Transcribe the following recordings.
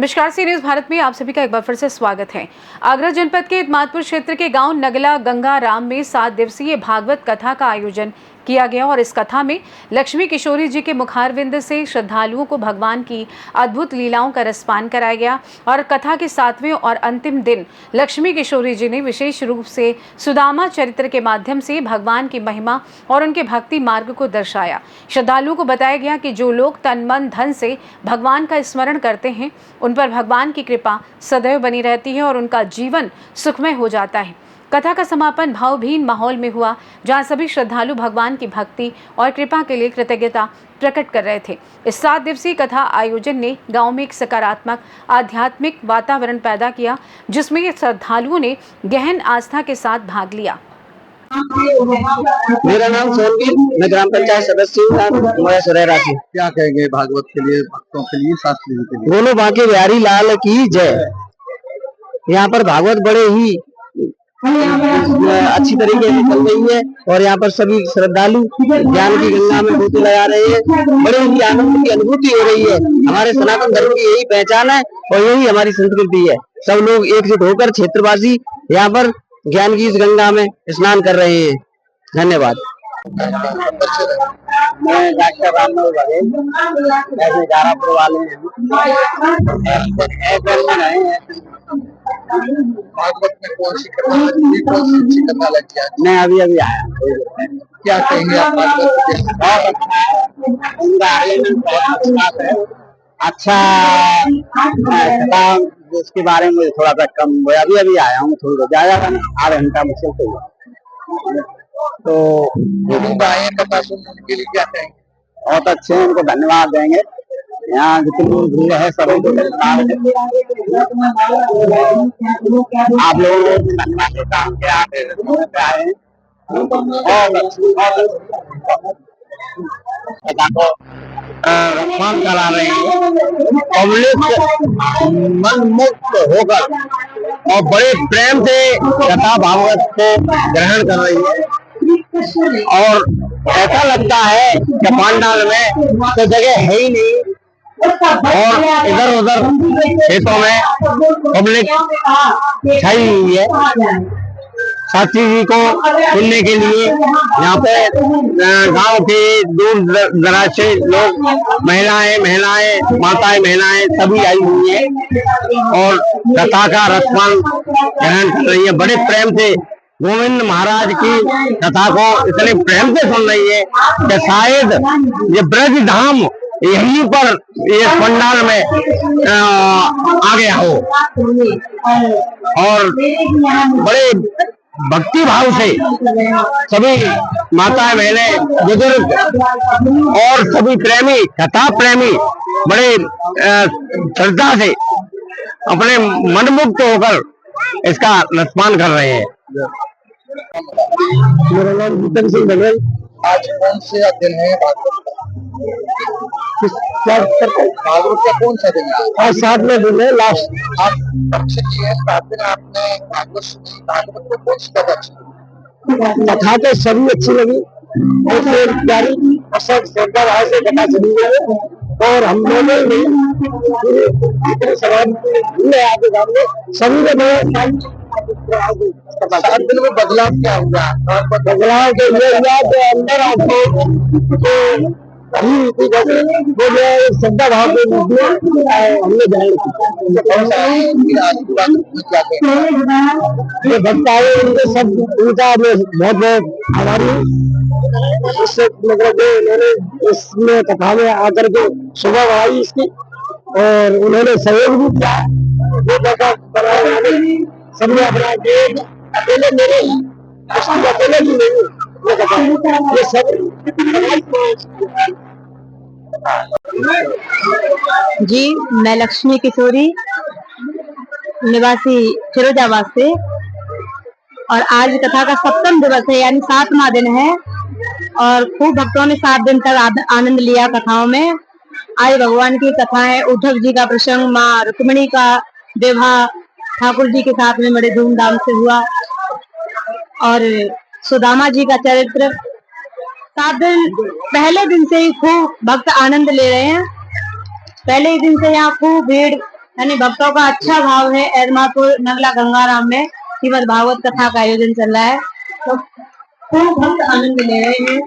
नमस्कार, सी न्यूज भारत में आप सभी का एक बार फिर से स्वागत है। आगरा जनपद के इतमादपुर क्षेत्र के गांव नगला गंगाराम में 7 दिवसीय भागवत कथा का आयोजन किया गया और इस कथा में लक्ष्मी किशोरी जी के मुखारविंद से श्रद्धालुओं को भगवान की अद्भुत लीलाओं का रसपान कराया गया। और कथा के 7वें और अंतिम दिन लक्ष्मी किशोरी जी ने विशेष रूप से सुदामा चरित्र के माध्यम से भगवान की महिमा और उनके भक्ति मार्ग को दर्शाया। श्रद्धालुओं को बताया गया कि जो लोग तन मन धन से भगवान का स्मरण करते हैं उन पर भगवान की कृपा सदैव बनी रहती है और उनका जीवन सुखमय हो जाता है। कथा का समापन भावभीन माहौल में हुआ, जहां सभी श्रद्धालु भगवान की भक्ति और कृपा के लिए कृतज्ञता प्रकट कर रहे थे। इस 7 दिवसीय कथा आयोजन ने गांव में एक सकारात्मक आध्यात्मिक वातावरण पैदा किया, जिसमें श्रद्धालुओं ने गहन आस्था के साथ भाग लिया। मेरा नाम सोनवीर, मैं ग्राम पंचायत सदस्य हूँ। क्या कहेंगे भागवत के लिए, भक्तों के लिए, शास्त्री जी के लिए? बोलो बांके बिहारी लाल की जय। यहाँ पर भागवत बड़े ही अच्छी तरीके से चल रही है और यहाँ पर सभी श्रद्धालु ज्ञान की गंगा में डुबकी लगा रहे हैं। बड़े ही आनंद की अनुभूति हो रही है। हमारे सनातन धर्म की यही पहचान है और यही हमारी संस्कृति है। सब लोग एकजुट होकर क्षेत्रवासी यहाँ पर ज्ञान की इस गंगा में स्नान कर रहे हैं। धन्यवाद। मैं डॉक्टर रामनाथ बघेल, ऐसे गारापुर वाले हैं। भागवत में कौन सी कथा लगी, कौन सी अच्छी कथा लगी है? मैं अभी आया। क्या कहेंगे आप भागवत के? अच्छा कथा, उसके बारे में थोड़ा सा कम, अभी आया हूँ, थोड़ा ज्यादा आधा घंटा मुश्किल से हुआ। तो आए कथा सुनने के लिए क्या कहेंगे? बहुत अच्छे हैं, उनको धन्यवाद देंगे। यहाँ जितनी भीड़ है सभी को धन्यवाद। आप लोगों को धन्यवाद देता हूँ कि आप आए हैं और रसपान करा रहे हैं। पब्लिक मनमुक्त होकर और बड़े प्रेम से कथा भागवत को ग्रहण कर रही है और ऐसा लगता है कि पंडाल में तो जगह है ही नहीं और इधर उधर खेतों में पब्लिक छाई हुई है। शास्त्री जी को सुनने के लिए यहाँ पे गांव के दूर दराज से लोग, महिलाएं, महिलाएं सभी आई हुई है और कथा का रसपान ग्रहण कर रही है। बड़े प्रेम से गोविंद महाराज की कथा को इतने प्रेम से सुन रही है कि शायद ये ब्रज धाम यहीं पर ये पंडाल में आ गया हो और बड़े भक्ति भाव से सभी माताएं, बहनें, बुजुर्ग और सभी प्रेमी, कथा प्रेमी बड़े श्रद्धा से अपने मनमुक्त होकर इसका रसपान कर रहे हैं। मेरा नाम जितन सिंह बघेल। आज कौन से दिन है भागवत का कौन सा दिन है? आज 7वें दिन है, लास्ट। आप पक्ष की है 7 दिन आपने भागवत सुनी। भागवत में कौन सी कथा अच्छी? कथा तो सभी अच्छी लगी, बहुत प्यारी और सब श्रद्धा भाव से कथा सुनी गई और हम लोगों ने समाज आपके सामने सभी ने 7 दिन में बदलाव क्या हुआ? बदलाव के लिए अंदर आपको श्रद्धा भाव के रूप में हमने जो भक्त आए उनके सब उनका बहुत बहुत आभारी हूँ। इससे मतलब उन्होंने इसमें कथा में आकर के सुबह बढ़ाई इसकी और उन्होंने सहयोग भी किया। जो जगह बनाने सबने अपना गेट अकेले मेरे ही अकेले भी नहीं ये सब जी। मैं लक्ष्मी किशोरी, निवासी फिरोजाबाद से, और आज कथा का 7वां दिवस है, यानी 7वां दिन है और खूब भक्तों ने 7 दिन तक आनंद लिया कथाओं में। आज भगवान की कथाएं, उद्धव जी का प्रसंग, माँ रुक्मिणी का विवाह ठाकुर जी के साथ में बड़े धूमधाम से हुआ और सुदामा जी का चरित्र। 7 दिन, पहले दिन से ही खूब भक्त आनंद ले रहे हैं। पहले ही दिन से यहाँ खूब भीड़ यानी भक्तों का अच्छा भाव है। एदमापुर नगला गंगाराम में श्रीमद् भागवत कथा का आयोजन चल रहा है, तो खूब भक्त आनंद ले रहे हैं।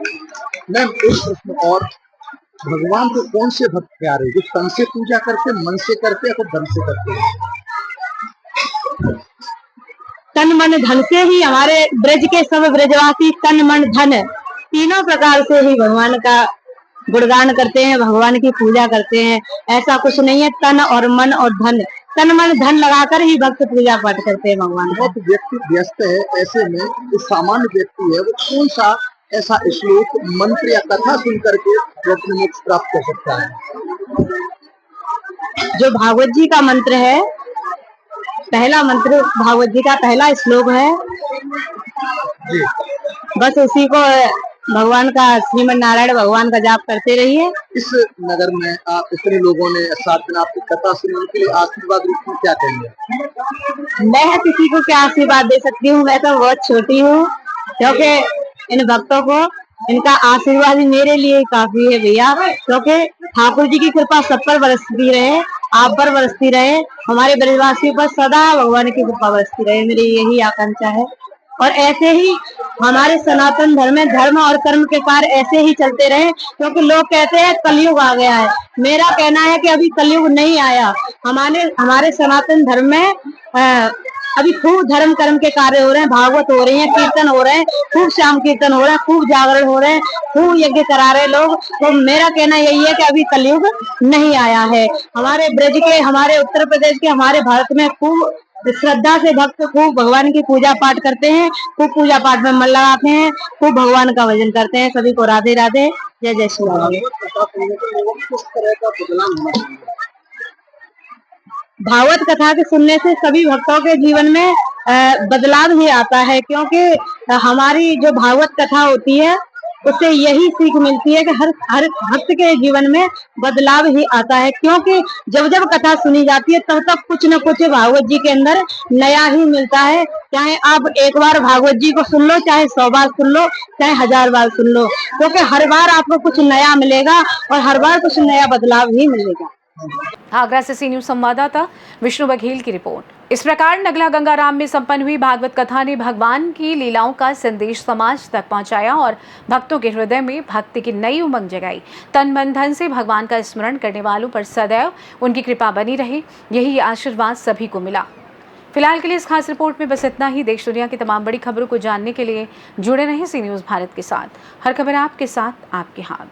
मैम एक प्रश्न और, भगवान को कौन से भक्त प्यारे जो तन से पूजा करते, मन से करते या फिर धन से करते हैं? तन मन धन से ही हमारे ब्रज के सब ब्रजवासी तन मन धन तीनों प्रकार से ही भगवान का गुणगान करते हैं, भगवान की पूजा करते हैं। ऐसा कुछ नहीं है, तन और मन और धन, तन मन धन लगाकर ही भक्त पूजा पाठ करते हैं भगवान का। बहुत व्यक्ति व्यस्त है, ऐसे में जो सामान्य व्यक्ति है वो कौन सा ऐसा श्लोक, मंत्र या कथा सुन करके वो अपने मोक्ष प्राप्त कर सकता है? जो भागवत जी का मंत्र है, पहला मंत्र भागवत जी का पहला श्लोक है, जी बस उसी को भगवान का, श्रीमन नारायण भगवान का जाप करते रहिए। इस नगर में आप इतने लोगों ने 7 दिन आपकी कथा सुनी, उनके लिए आशीर्वाद रूप में क्या कहेंगे? मैं किसी को क्या आशीर्वाद दे सकती हूँ, मैं तो बहुत छोटी हूँ, क्योंकि इन भक्तों को इनका आशीर्वाद ही मेरे लिए काफी है भैया। क्योंकि ठाकुर जी की कृपा सब पर बरसती रहे, आप पर बरसती रहे, हमारे ब्रजवासियों पर सदा भगवान की कृपा बरसती रहे, मेरी यही आकांक्षा है। और ऐसे ही हमारे सनातन धर्म में धर्म और कर्म के कार्य ऐसे ही चलते रहे, क्योंकि लोग कहते हैं कलयुग आ गया है। मेरा कहना है कि अभी कलयुग नहीं आया। हमारे सनातन धर्म में अभी खूब धर्म कर्म के कार्य हो रहे हैं, भागवत हो रही है, कीर्तन हो रहे हैं, खूब श्याम कीर्तन हो रहे हैं, खूब जागरण हो रहे हैं, खूब यज्ञ करा रहे लोग। तो मेरा कहना यही है कि अभी कलयुग नहीं आया है। हमारे ब्रज के, हमारे उत्तर प्रदेश के, हमारे भारत में खूब श्रद्धा से भक्त खूब भगवान की पूजा पाठ करते हैं, खूब पूजा पाठ में मन लगाते हैं, खूब भगवान का भजन करते हैं। सभी को राधे राधे, जय जय श्री राम। किस तरह का बदलाव होना चाहिए? भागवत कथा के सुनने से सभी भक्तों के जीवन में बदलाव ही आता है, क्योंकि हमारी जो भागवत कथा होती है उससे यही सीख मिलती है कि हर भक्त के जीवन में बदलाव ही आता है। क्योंकि जब जब कथा सुनी जाती है तब तक कुछ न कुछ भागवत जी के अंदर नया ही मिलता है। चाहे आप एक बार भागवत जी को सुन लो, चाहे 100 बार सुन लो, चाहे 1000 बार सुन लो, क्योंकि हर बार आपको कुछ नया मिलेगा और हर बार कुछ नया बदलाव ही मिलेगा। आगरा से सी न्यूज संवाददाता विष्णु बघेल की रिपोर्ट। इस प्रकार नगला गंगाराम में संपन्न हुई भागवत कथा ने भगवान की लीलाओं का संदेश समाज तक पहुंचाया और भक्तों के हृदय में भक्ति की नई उमंग जगाई। तन मन धन से भगवान का स्मरण करने वालों पर सदैव उनकी कृपा बनी रहे, यही आशीर्वाद सभी को मिला। फिलहाल के लिए इस खास रिपोर्ट में बस इतना ही। देश दुनिया की तमाम बड़ी खबरों को जानने के लिए जुड़े रहें सी न्यूज भारत के साथ। हर खबर आपके साथ, आपके हाथ।